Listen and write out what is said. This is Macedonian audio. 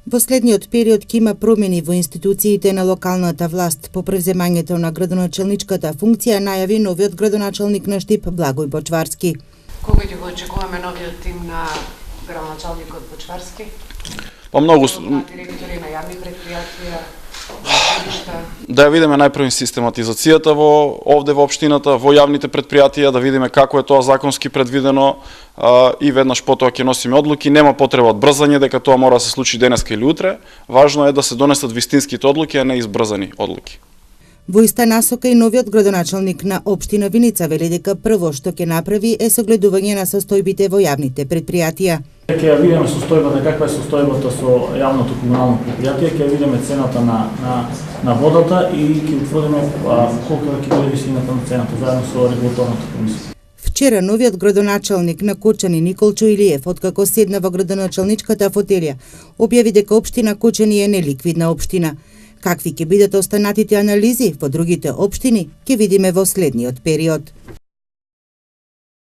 Во следниот период ќе има промени во институциите на локалната власт. По превземањето на градоначелничката функција најави новиот градоначелник на Штип Благој Бочварски. Кога ќе го очекуваме новиот тим на градоначалникот Бочварски? Па многу на директори на јавни предпријатија, да ја видиме најпрво систематизацијата овде во општината, во јавните предпријатија, да видиме како е тоа законски предвидено и веднаш потоа ќе носиме одлуки. Нема потреба од брзање дека тоа мора да се случи денеска или утре. Важно е да се донесат вистинските одлуки, а не избрзани одлуки. Во иста насока и новиот градоначелник на општина Виница вели дека прво што ќе направи е согледување на состојбите во јавните предпријатија. Ќе ја видиме состојбата, каква е состојбата со јавното комунално предпријатие, ќе видиме цената на водата и ќе утврдиме колку ќе биде висината на цената заедно со регулаторната комисија. Вчера новиот градоначелник на Кочани Николчо Илиев, откако седна во градоначелничката фотелја, објави дека општина Кочани е неликвидна општина. Какви ќе бидат останатите анализи во другите општини, ќе видиме во следниот период.